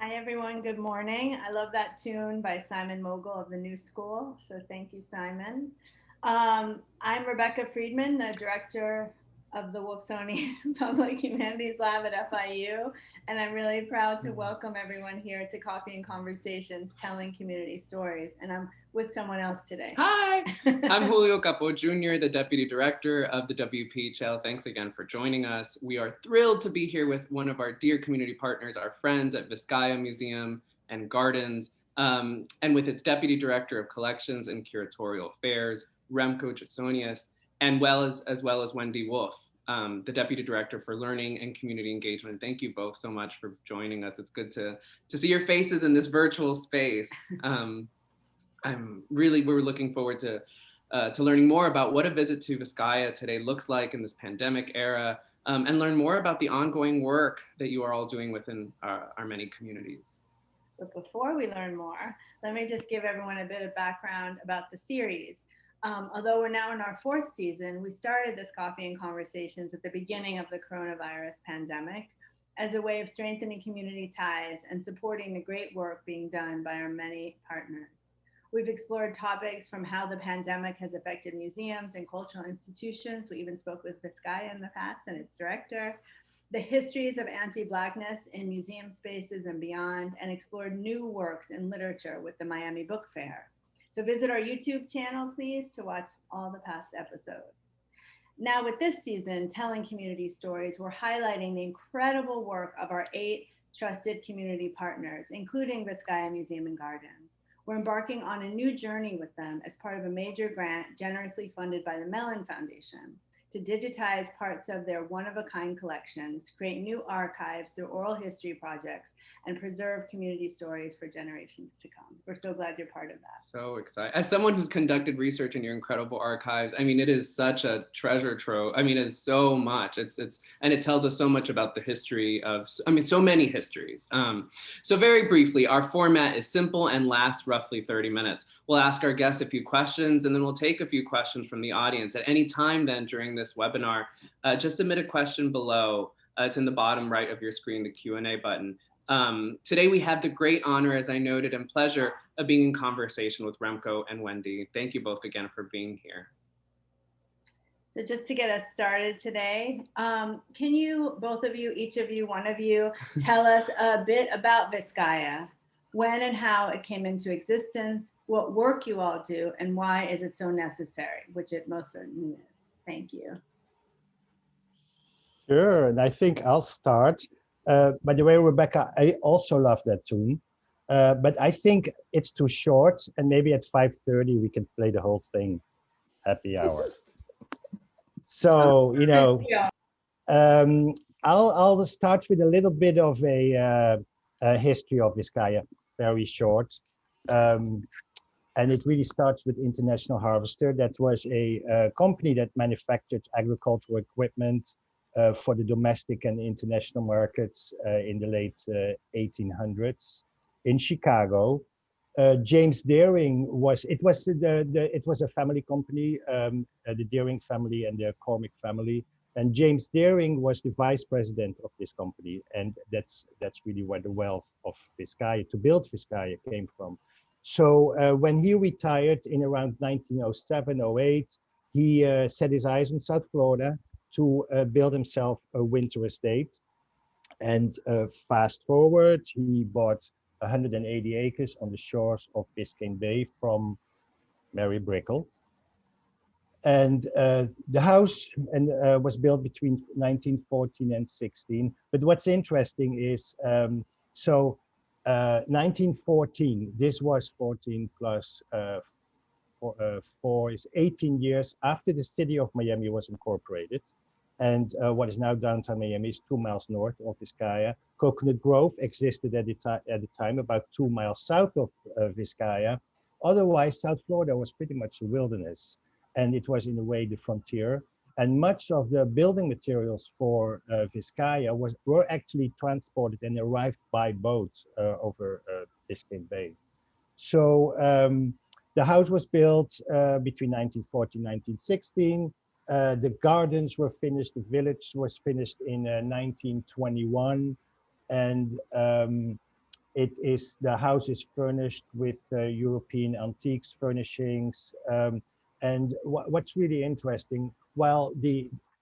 Hi, everyone. Good morning. I love that tune by Simon Mogul of the New School. So thank you, Simon. I'm Rebecca Friedman, the director of the Wolfsonian Public Humanities Lab at FIU, and I'm really proud to welcome everyone here to Coffee and Conversations, telling community stories. And I'm with someone else today. Hi, I'm Julio Capo Jr., the Deputy Director of the WPHL. Thanks again for joining us. We are thrilled to be here with one of our dear community partners, our friends at Vizcaya Museum and Gardens, and with its Deputy Director of Collections and Curatorial Affairs, Remko Jansonius, and as well as Wendy Wolf, the Deputy Director for Learning and Community Engagement. Thank you both so much for joining us. It's good to see your faces in this virtual space. We're looking forward to learning more about what a visit to Vizcaya today looks like in this pandemic era, and learn more about the ongoing work that you are all doing within our many communities. But before we learn more, let me just give everyone a bit of background about the series. Although we're now in our fourth season, we started this Coffee and Conversations at the beginning of the coronavirus pandemic as a way of strengthening community ties and supporting the great work being done by our many partners. We've explored topics from how the pandemic has affected museums and cultural institutions. We even spoke with Vizcaya in the past and its director, the histories of anti-Blackness in museum spaces and beyond, and explored new works in literature with the Miami Book Fair. So visit our YouTube channel, please, to watch all the past episodes. Now with this season, Telling Community Stories, we're highlighting the incredible work of our 8 trusted community partners, including Vizcaya Museum and Gardens. We're embarking on a new journey with them as part of a major grant generously funded by the Mellon Foundation to digitize parts of their one-of-a-kind collections, create new archives through oral history projects, and preserve community stories for generations to come. We're so glad you're part of that. So excited. As someone who's conducted research in your incredible archives, I mean, it is such a treasure trove. I mean, it's so much. And it tells us so much about the history of, so many histories. So very briefly, our format is simple and lasts roughly 30 minutes. We'll ask our guests a few questions, and then we'll take a few questions from the audience. At any time then during this webinar, just submit a question below. It's in the bottom right of your screen, the Q&A button. Today we have the great honor, as I noted, and pleasure of being in conversation with Remko and Wendy. Thank you both again for being here. So just to get us started today, can you, both of you, each of you, one of you, tell us a bit about Vizcaya, when and how it came into existence, what work you all do, and why is it so necessary, which it most certainly is. Thank you. Sure, and I think I'll start. By the way, Rebecca, I also love that tune, but I think it's too short, and maybe at 5:30 we can play the whole thing, happy hour. So, I'll start with a little bit of a history of Vizcaya, very short. And it really starts with International Harvester. That was a company that manufactured agricultural equipment for the domestic and international markets in the late 1800s in Chicago. James Deering was a family company, the Deering family and the Cormick family, and James Deering was the vice president of this company, and that's really where the wealth of Vizcaya to build Vizcaya came from. So when he retired in around 1907-08, he set his eyes on South Florida to build himself a winter estate. And fast forward, he bought 180 acres on the shores of Biscayne Bay from Mary Brickell. And the house was built between 1914 and 16. But what's interesting is, 1914, this was 14 plus 4 is 18 years after the city of Miami was incorporated. And what is now downtown Miami is 2 miles north of Vizcaya. Coconut Grove existed at the time about 2 miles south of Vizcaya. Otherwise, South Florida was pretty much a wilderness, and it was in a way the frontier. And much of the building materials for Vizcaya were actually transported and arrived by boat over Biscayne Bay. So the house was built between 1914 and 1916. The gardens were finished, the village was finished in 1921. And The house is furnished with European antiques furnishings. And what's really interesting, while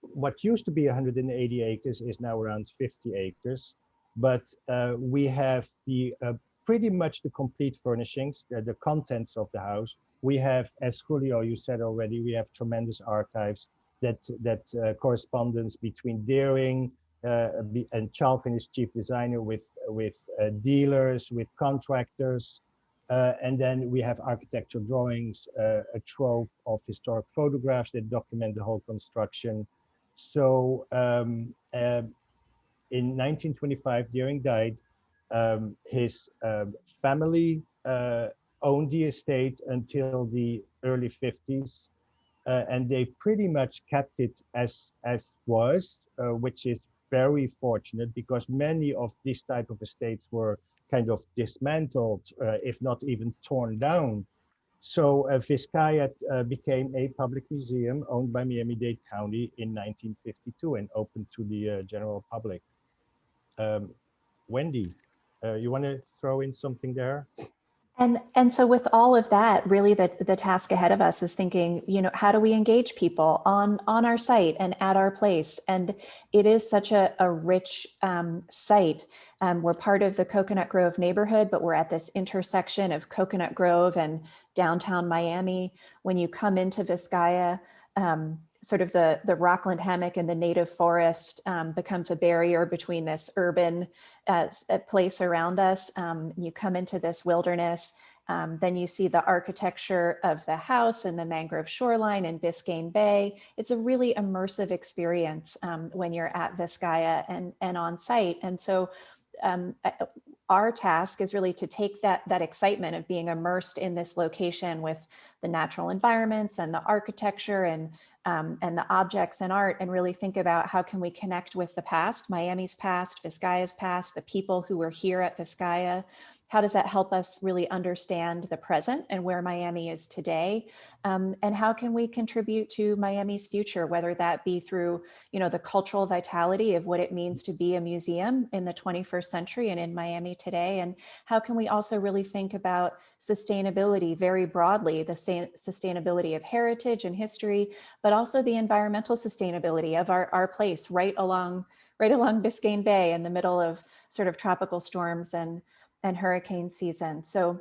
what used to be 180 acres is now around 50 acres, but we have pretty much the complete furnishings, the contents of the house. We have, as Julio, you said already, we have tremendous archives that correspondence between Deering and Chalvin is chief designer with dealers, with contractors, and then we have architectural drawings, a trove of historic photographs that document the whole construction. So in 1925, Deering died. His family owned the estate until the early 50s. And they pretty much kept it as was, which is very fortunate because many of these type of estates were kind of dismantled, if not even torn down. So Vizcaya became a public museum owned by Miami-Dade County in 1952 and opened to the general public. Wendy, you want to throw in something there? And so with all of that, really the task ahead of us is thinking, how do we engage people on our site and at our place? And it is such a rich site. We're part of the Coconut Grove neighborhood, but we're at this intersection of Coconut Grove and downtown Miami. When you come into Vizcaya, sort of the Rockland hammock and the native forest becomes a barrier between this urban place around us. You come into this wilderness, then you see the architecture of the house and the mangrove shoreline and Biscayne Bay. It's a really immersive experience when you're at Vizcaya and on site. And so our task is really to take that excitement of being immersed in this location with the natural environments and the architecture and the objects and art, and really think about how can we connect with the past, Miami's past, Vizcaya's past, the people who were here at Vizcaya. How does that help us really understand the present and where Miami is today? And how can we contribute to Miami's future, whether that be through, the cultural vitality of what it means to be a museum in the 21st century and in Miami today? And how can we also really think about sustainability very broadly, the sustainability of heritage and history, but also the environmental sustainability of our place right along Biscayne Bay in the middle of sort of tropical storms and hurricane season. So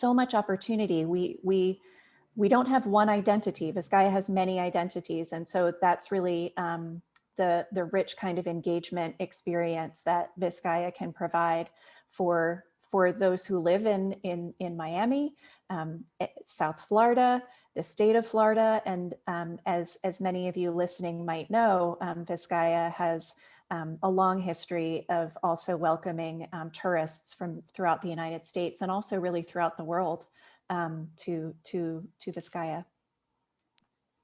much opportunity. We don't have one identity. Vizcaya has many identities. And so that's really the rich kind of engagement experience that Vizcaya can provide for those who live in Miami, South Florida, the state of Florida. And as many of you listening might know, Vizcaya has a long history of also welcoming tourists from throughout the United States and also really throughout the world to Vizcaya.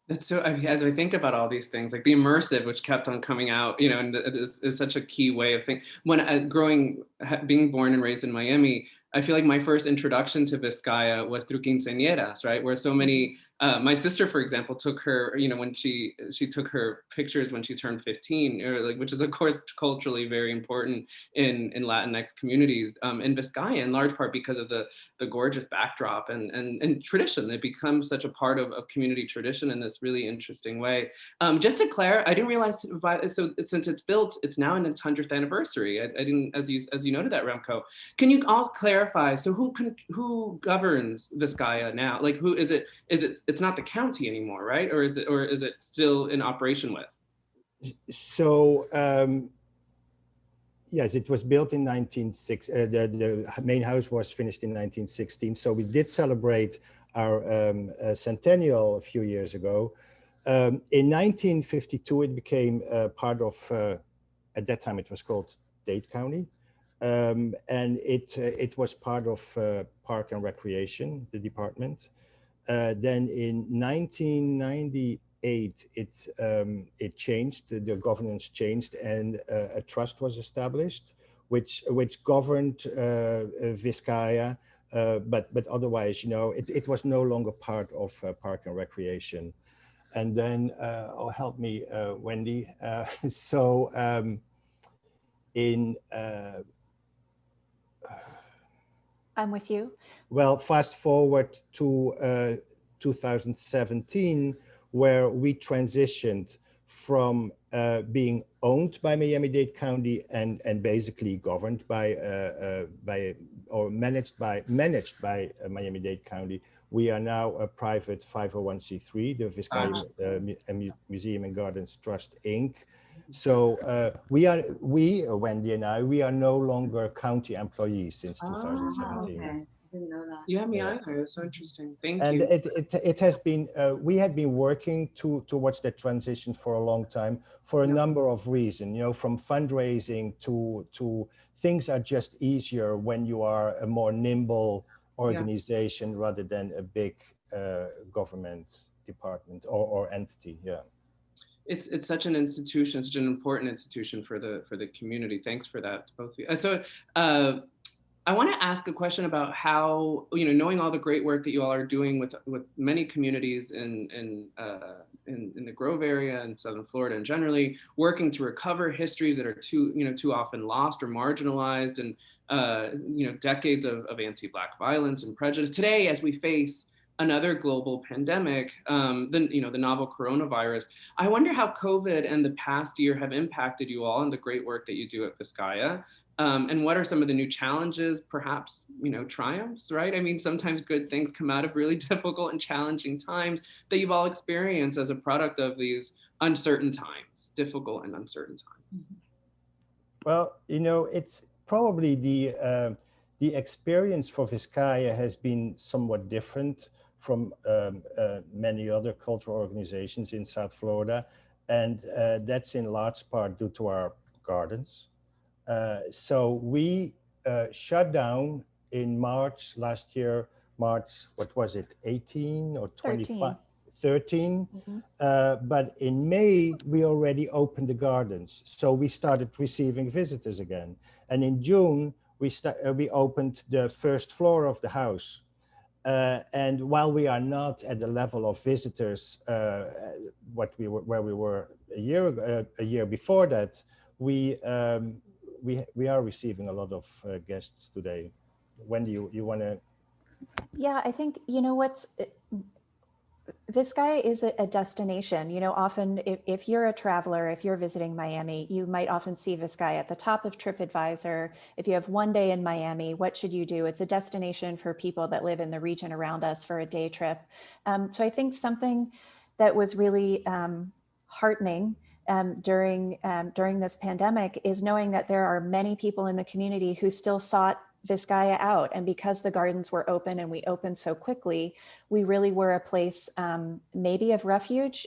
That's so, as I think about all these things, like the immersive, which kept on coming out, and it is such a key way of thinking. When being born and raised in Miami, I feel like my first introduction to Vizcaya was through quinceañeras, right? Where so many, my sister, for example, took her, when she took her pictures when she turned 15, which is of course culturally very important in Latinx communities in Vizcaya, in large part because of the gorgeous backdrop and tradition. It becomes such a part of community tradition in this really interesting way. Just to clarify, I didn't realize, so since it's built, it's now in its 100th anniversary. I didn't, as you noted that, Remko. Can you all clarify? So who governs Vizcaya now? Like, who is it? It's not the county anymore, right? Or is it still in operation with? So yes, it was built in 1960. The main house was finished in 1916. So we did celebrate our centennial a few years ago. In 1952, it became part of. At that time, it was called Dade County. And it was part of Park and Recreation, the department. Then in 1998, it changed. The governance changed, and a trust was established, which governed Vizcaya. But otherwise, it was no longer part of Park and Recreation. And then, help me, Wendy. In I'm with you. Well, fast forward to 2017, where we transitioned from being owned by Miami-Dade County and basically governed by or managed by Miami-Dade County. We are now a private 501c3, the Vizcaya Museum and Gardens Trust Inc. So Wendy and I, we are no longer county employees since 2017. Okay. Didn't know that. Yeah, me either. It's so interesting. Thank And you. it has been, we had been working towards that transition for a long time for a number of reasons, you know, from fundraising to things are just easier when you are a more nimble organization rather than a big government department or entity. Yeah. It's such an institution, such an important institution for the community. Thanks for that, both of you. And so I want to ask a question about how, you know, knowing all the great work that you all are doing with many communities in the Grove area and Southern Florida, and generally working to recover histories that are too often lost or marginalized, and decades of anti-Black violence and prejudice. Today, as we face another global pandemic, the novel coronavirus, I wonder how COVID and the past year have impacted you all and the great work that you do at Vizcaya. And what are some of the new challenges, perhaps, triumphs, right? I mean, sometimes good things come out of really difficult and challenging times that you've all experienced as a product of these uncertain times, difficult and uncertain times. Well, it's probably the experience for Vizcaya has been somewhat different from many other cultural organizations in South Florida. And that's in large part due to our gardens. So we shut down in March last year, what was it, 18 or 25? 13. But in May, we already opened the gardens. So we started receiving visitors again. And in June, we opened the first floor of the house. And while we are not at the level of visitors, where we were a year before that, we are receiving a lot of guests today. Wendy, you want to? Yeah, I think, Vizcaya is a destination. Often if you're a traveler, if you're visiting Miami, you might often see Vizcaya at the top of TripAdvisor. If you have one day in Miami, what should you do? It's a destination for people that live in the region around us for a day trip. So I think something that was really heartening during this pandemic is knowing that there are many people in the community who still sought Vizcaya out. And because the gardens were open and we opened so quickly, we really were a place maybe of refuge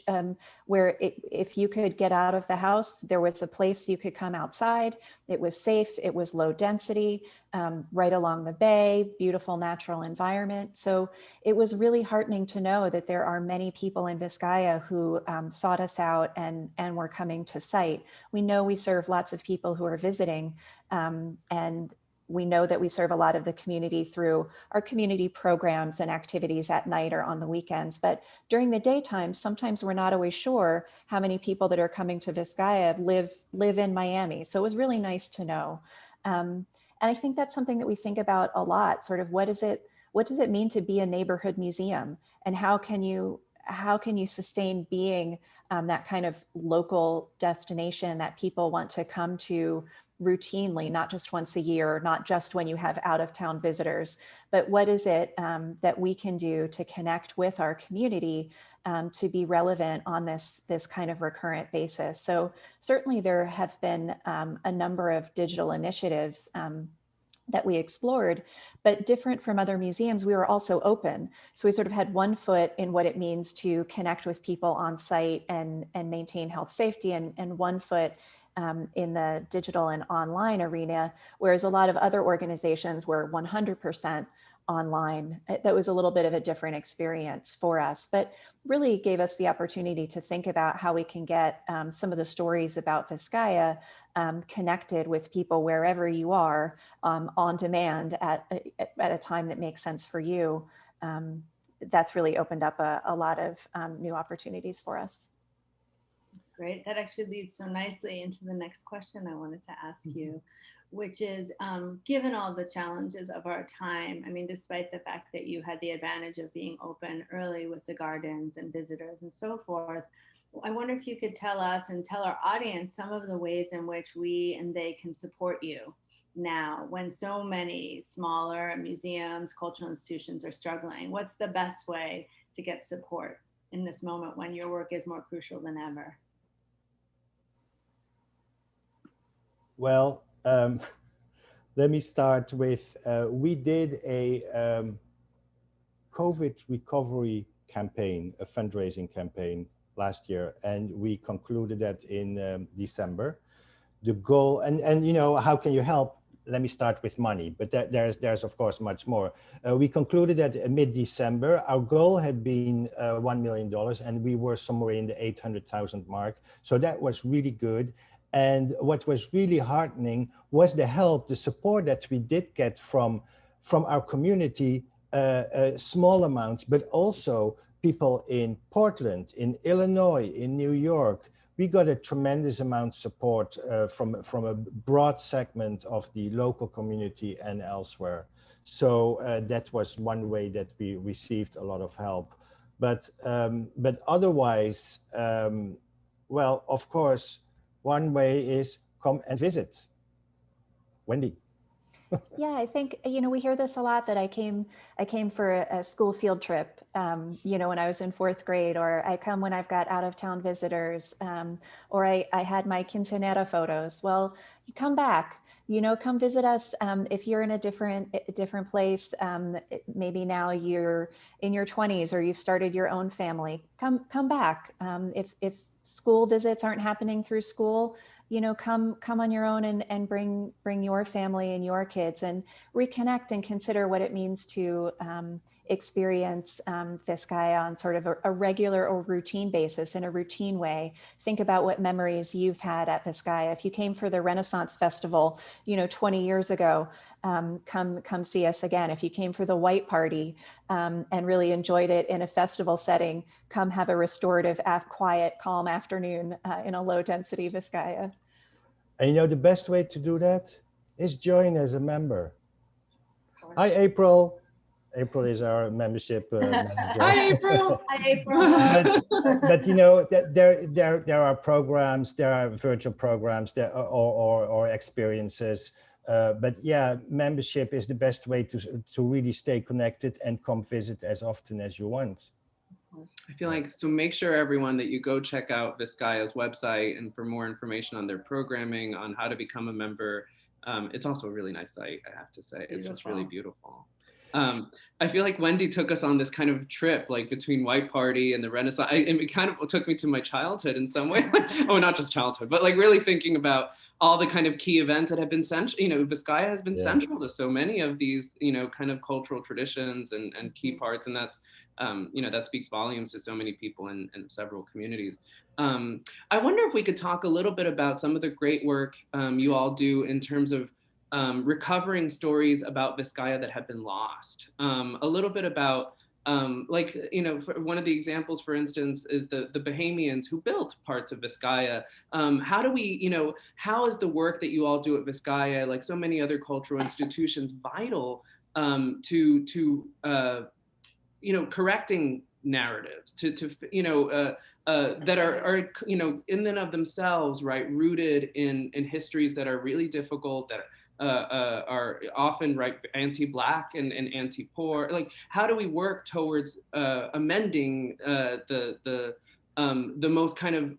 where if you could get out of the house, there was a place you could come outside. It was safe, it was low density, right along the bay, beautiful natural environment. So it was really heartening to know that there are many people in Vizcaya who sought us out and were coming to site. We know we serve lots of people who are visiting, and we know that we serve a lot of the community through our community programs and activities at night or on the weekends. But during the daytime, sometimes we're not always sure how many people that are coming to Vizcaya live in Miami. So it was really nice to know. And I think that's something that we think about a lot, sort of what does it mean to be a neighborhood museum? And how can you sustain being that kind of local destination that people want to come to routinely, not just once a year, not just when you have out-of-town visitors, but what is it that we can do to connect with our community to be relevant on this kind of recurrent basis? So certainly there have been a number of digital initiatives that we explored, but different from other museums, we were also open. So we sort of had one foot in what it means to connect with people on site and maintain health safety, and one foot in the digital and online arena, whereas a lot of other organizations were 100% online. That was a little bit of a different experience for us, but really gave us the opportunity to think about how we can get some of the stories about Vizcaya connected with people wherever you are on demand at a time that makes sense for you. That's really opened up a lot of new opportunities for us. Great. That actually leads so nicely into the next question I wanted to ask you, which is, given all the challenges of our time, I mean, despite the fact that you had the advantage of being open early with the gardens and visitors and so forth, I wonder if you could tell us and tell our audience some of the ways in which we and they can support you now when so many smaller museums, cultural institutions are struggling. What's the best way to get support in this moment when your work is more crucial than ever? Well, let me start with, we did a COVID recovery campaign, a fundraising campaign last year, and we concluded that in December. The goal, and you know, how can you help? Let me start with money, but there's of course much more. We concluded that mid-December. Our goal had been $1 million, and we were somewhere in the 800,000 mark. So that was really good. And what was really heartening was the help, the support that we did get from our community, small amounts, but also people in Portland, in Illinois, in New York. We got a tremendous amount of support from a broad segment of the local community and elsewhere. So that was one way that we received a lot of help. But otherwise, well, of course, one way is come and visit. Wendy. Yeah, I think, you know, we hear this a lot, that I came for a school field trip, you know, when I was in 4th grade, or I come when I've got out of town visitors, or I had my quinceañera photos. Well, you come back, you know, come visit us. If you're in a different place, maybe now you're in your 20s or you've started your own family, come back. If school visits aren't happening through school, you know, come on your own and bring your family and your kids and reconnect and consider what it means to experience Vizcaya on sort of a regular or routine basis, in a routine way. Think about what memories you've had at Vizcaya. If you came for the Renaissance Festival, you know, 20 years ago, come see us again. If you came for the White Party and really enjoyed it in a festival setting, come have a restorative, quiet, calm afternoon in a low density Vizcaya. And you know, the best way to do that is join as a member. Hi, April. April is our membership manager. Hi, April. Hi, April. But you know, there are programs, there are virtual programs, there or experiences. But yeah, membership is the best way to really stay connected and come visit as often as you want. I feel like, so make sure everyone that you go check out Vizcaya's website, and for more information on their programming, on how to become a member. It's also a really nice site, I have to say. It's just really beautiful. I feel like Wendy took us on this kind of trip, like between White Party and the Renaissance. And it kind of took me to my childhood in some way. Oh, not just childhood, but like really thinking about all the kind of key events that have been central. You know, Vizcaya has been central to so many of these, you know, kind of cultural traditions and key parts. And that's, you know, that speaks volumes to so many people in several communities. I wonder if we could talk a little bit about some of the great work you all do in terms of recovering stories about Vizcaya that have been lost. A little bit about, like, you know, one of the examples, for instance, is the Bahamians who built parts of Vizcaya. How do we, you know, how is the work that you all do at Vizcaya, like so many other cultural institutions, vital to you know, correcting narratives, to you know, that are you know, in and of themselves, right, rooted in histories that are really difficult, that are often, right, anti-Black and anti-poor. Like, how do we work towards amending the most kind of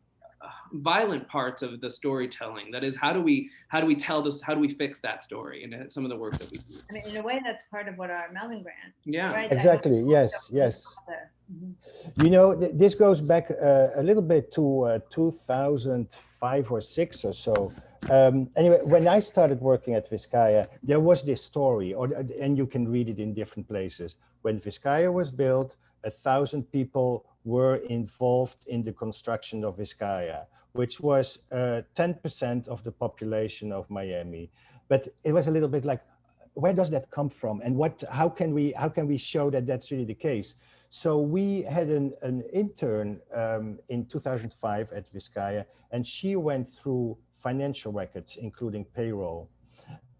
violent parts of the storytelling? That is, how do we tell this, how do we fix that story? And some of the work that we do. I mean, in a way, that's part of what our Mellon grant. Yeah, right? Exactly. Yes. You know, this goes back a little bit to 2005 or 6 or so. Anyway, when I started working at Vizcaya, there was this story, and you can read it in different places. When Vizcaya was built, 1,000 people were involved in the construction of Vizcaya, which was 10% of the population of Miami. But it was a little bit like, where does that come from? And how can we show that that's really the case? So we had an intern in 2005 at Vizcaya, and she went through financial records, including payroll.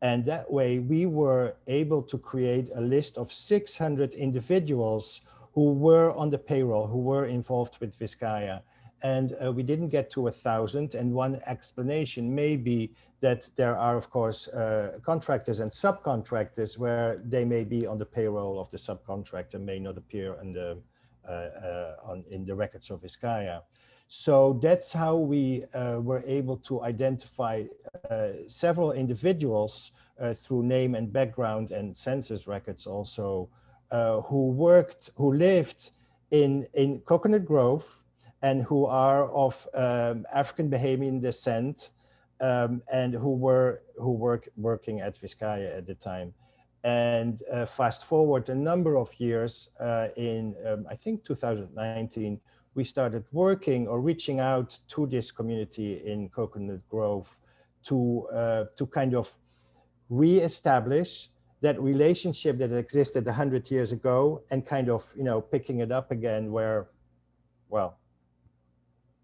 And that way we were able to create a list of 600 individuals who were on the payroll, who were involved with Vizcaya. And we didn't get to 1,000. And one explanation may be that there are, of course, contractors and subcontractors where they may be on the payroll of the subcontractor, may not appear in the records of Vizcaya. So that's how we were able to identify several individuals through name and background and census records also, who lived in Coconut Grove and who are of African Bahamian descent, and who were working at Vizcaya at the time. And fast forward a number of years, in I think 2019, we started working or reaching out to this community in Coconut Grove to kind of re-establish that relationship that existed 100 years ago, and kind of, you know, picking it up again where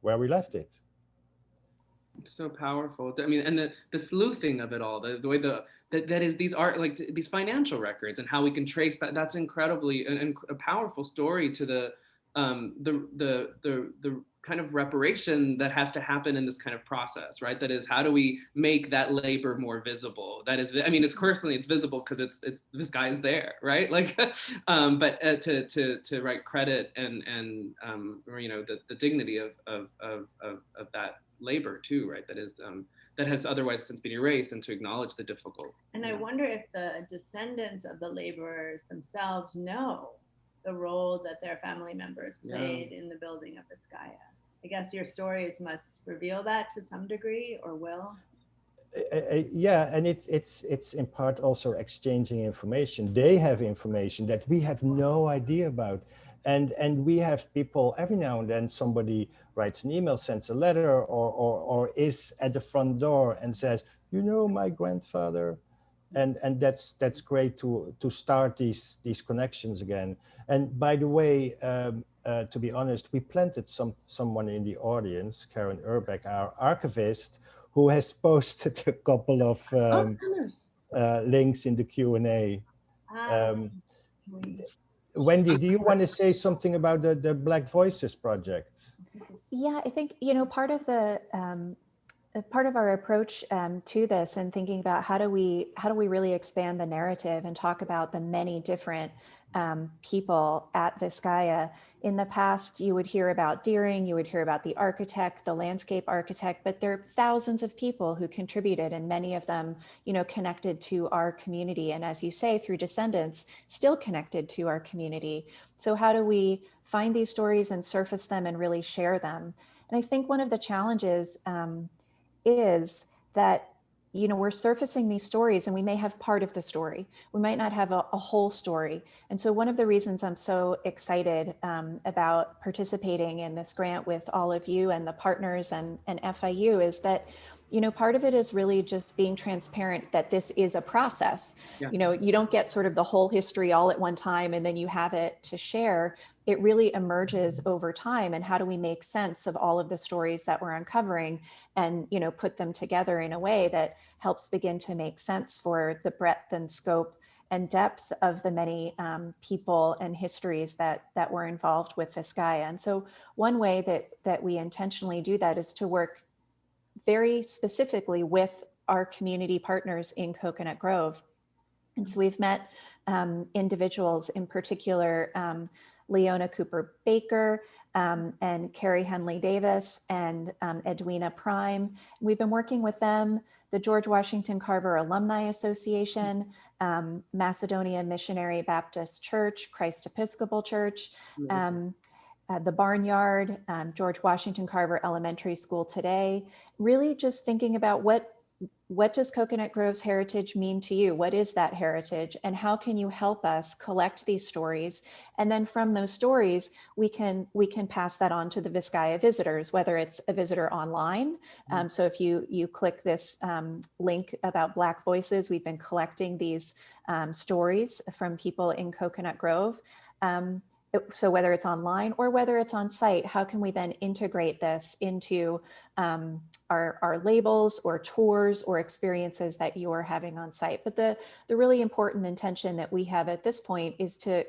we left it. It's so powerful. I mean, and the sleuthing of it all, the way that is, these are like these financial records and how we can trace that. That's incredibly and a powerful story to the kind of reparation that has to happen in this kind of process, right? That is, how do we make that labor more visible? That is, I mean, it's personally, it's visible because it's this guy is there, right? Like, but to write credit and you know, the dignity of that labor too, right? That is that has otherwise since been erased, and to acknowledge the difficult. And I wonder if the descendants of the laborers themselves know the role that their family members played in the building of Vizcaya. I guess your stories must reveal that to some degree, or will. Yeah, and it's in part also exchanging information. They have information that we have no idea about, and we have people every now and then. Somebody writes an email, sends a letter, or is at the front door and says, you know, my grandfather. And that's great to start these connections again. And by the way, to be honest, we planted someone in the audience, Karen Urbeck, our archivist, who has posted a couple of links in the Q&A. Wendy, do you want to say something about the Black Voices project? Yeah, I think, you know, part of our approach to this, and thinking about how do we really expand the narrative and talk about the many different people at Vizcaya. In the past, you would hear about Deering, you would hear about the architect, the landscape architect, but there are thousands of people who contributed, and many of them, you know, connected to our community. And as you say, through descendants, still connected to our community. So how do we find these stories and surface them and really share them? And I think one of the challenges is that, you know, we're surfacing these stories and we may have part of the story. We might not have a whole story. And so one of the reasons I'm so excited about participating in this grant with all of you and the partners and FIU is that, you know, part of it is really just being transparent that this is a process. Yeah. You know, you don't get sort of the whole history all at one time and then you have it to share. It really emerges over time. And how do we make sense of all of the stories that we're uncovering and, you know, put them together in a way that helps begin to make sense for the breadth and scope and depth of the many people and histories that were involved with Vizcaya. And so one way that we intentionally do that is to work very specifically with our community partners in Coconut Grove. And so we've met individuals, in particular, Leona Cooper Baker and Carrie Henley Davis and Edwina Prime. We've been working with them, the George Washington Carver Alumni Association, Macedonia Missionary Baptist Church, Christ Episcopal Church, the Barnyard, George Washington Carver Elementary School Today, really just thinking about what does Coconut Grove's heritage mean to you? What is that heritage? And how can you help us collect these stories? And then from those stories, we can pass that on to the Vizcaya visitors, whether it's a visitor online. So if you click this link about Black Voices, we've been collecting these stories from people in Coconut Grove. So whether it's online or whether it's on site, how can we then integrate this into our labels or tours or experiences that you're having on site? But the really important intention that we have at this point is to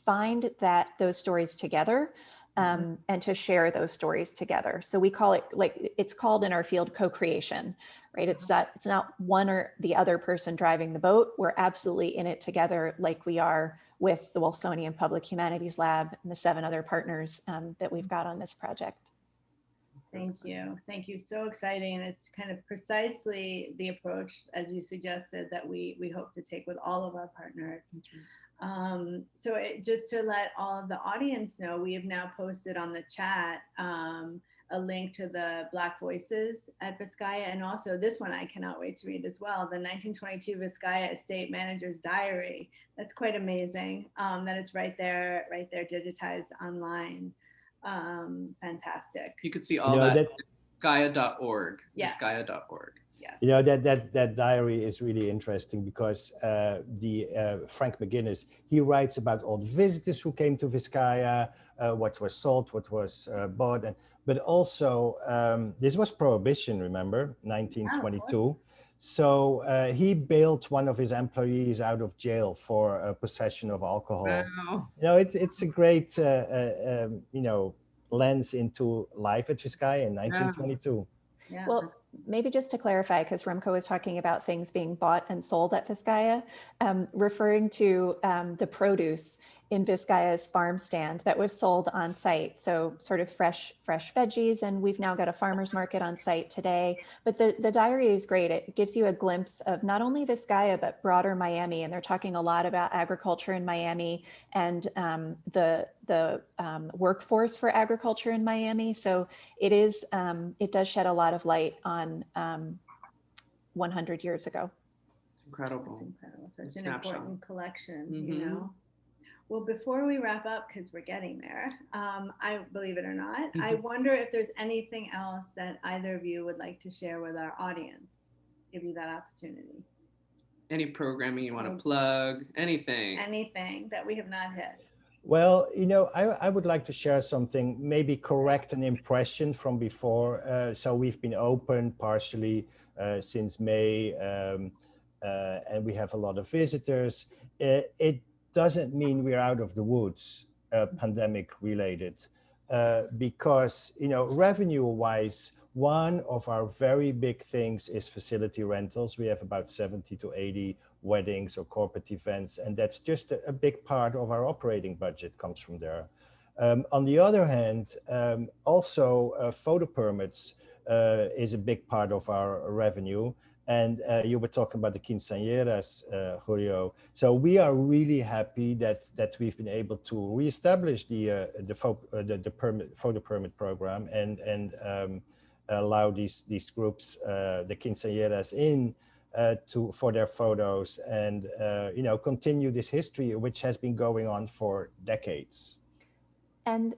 find those stories together, and to share those stories together. So we call it, like it's called in our field, co-creation, right? It's not one or the other person driving the boat. We're absolutely in it together, like we are with the Wolfsonian Public Humanities Lab and the 7 other partners that we've got on this project. Thank you. Thank you. So exciting. And it's kind of precisely the approach, as you suggested, that we hope to take with all of our partners. So just to let all of the audience know, we have now posted on the chat a link to the Black Voices at Vizcaya, and also this one I cannot wait to read as well, the 1922 Vizcaya Estate Manager's Diary. That's quite amazing that it's right there digitized online. Fantastic. You could see all that at Vizcaya.org. Yes. Vizcaya.org. Yes. You know, that diary is really interesting because Frank McGinnis, he writes about all the visitors who came to Vizcaya, what was sold, what was bought, but also this was Prohibition, remember, 1922. Oh, so he bailed one of his employees out of jail for possession of alcohol. Wow. You know, it's a great you know, lens into life at Vizcaya in 1922. Yeah. Well, maybe just to clarify, because Remko was talking about things being bought and sold at Vizcaya, referring to the produce in Vizcaya's farm stand that was sold on site. So sort of fresh veggies, and we've now got a farmer's market on site today. But the diary is great. It gives you a glimpse of not only Vizcaya, but broader Miami. And they're talking a lot about agriculture in Miami and the workforce for agriculture in Miami. So it does shed a lot of light on 100 years ago. Incredible. That's incredible. Such an Snapshot. important collection, Mm-hmm. you know. Well, before we wrap up, because we're getting there, I believe it or not, I wonder if there's anything else that either of you would like to share with our audience. Give you that opportunity. Any programming you want to plug, anything. Anything that we have not hit. Well, you know, I would like to share something, maybe correct an impression from before. So we've been open partially since May, and we have a lot of visitors. It doesn't mean we're out of the woods, pandemic related, because, you know, revenue wise, one of our very big things is facility rentals. We have about 70 to 80 weddings or corporate events, and that's just a big part of our operating budget comes from there. On the other hand, also photo permits is a big part of our revenue. And you were talking about the quinceañeras, Julio. So we are really happy that we've been able to reestablish the photo permit program and allow these groups, the quinceañeras, in for their photos and you know, continue this history which has been going on for decades. And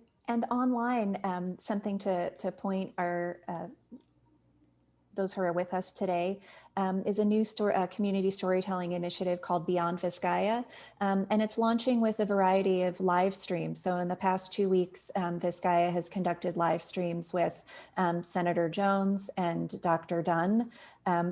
online, something to point our those who are with us today, is a new community storytelling initiative called Beyond Vizcaya. And it's launching with a variety of live streams. So in the past 2 weeks, Vizcaya has conducted live streams with Senator Jones and Dr. Dunn,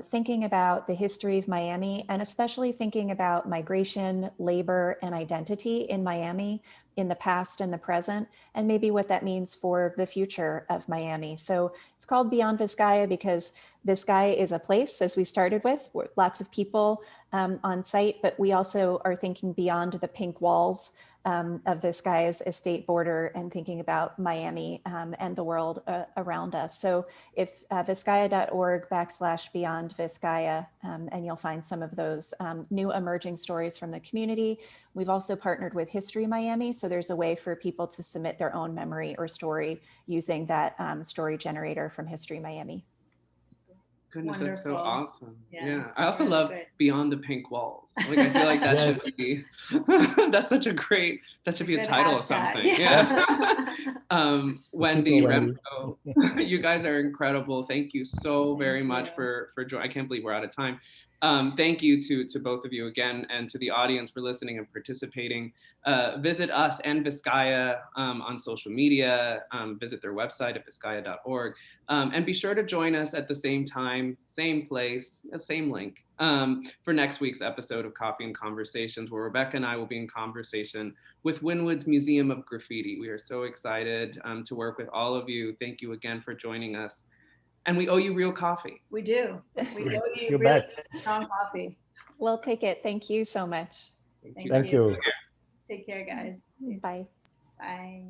thinking about the history of Miami, and especially thinking about migration, labor, and identity in Miami in the past and the present, and maybe what that means for the future of Miami. So it's called Beyond Vizcaya because Vizcaya is a place, as we started with lots of people on site, but we also are thinking beyond the pink walls of Vizcaya's estate border and thinking about Miami and the world around us. So if vizcaya.org/Beyond Vizcaya, and you'll find some of those new emerging stories from the community. We've also partnered with History Miami. So there's a way for people to submit their own memory or story using that story generator from History Miami. Goodness, that's so Wonderful. awesome. Yeah, Yeah. I also really love great. Beyond the Pink Walls. Like, I feel like that Yes. should be, that should be a Good title of hashtag. something. Yeah. Wendy, Wendy. Remko, you guys are incredible. Thank you so very Thank much you. for joining. I can't believe we're out of time. Thank you to both of you again, and to the audience for listening and participating. Visit us and Vizcaya on social media, visit their website at vizcaya.org, and be sure to join us at the same time, same place, same link, for next week's episode of Coffee and Conversations, where Rebecca and I will be in conversation with Wynwood's Museum of Graffiti. We are so excited to work with all of you. Thank you again for joining us. And we owe you real coffee. We do. We owe you You really bet. strong coffee. We'll take it. Thank you so much. Thank Thank you. Take care, guys. Bye. Bye.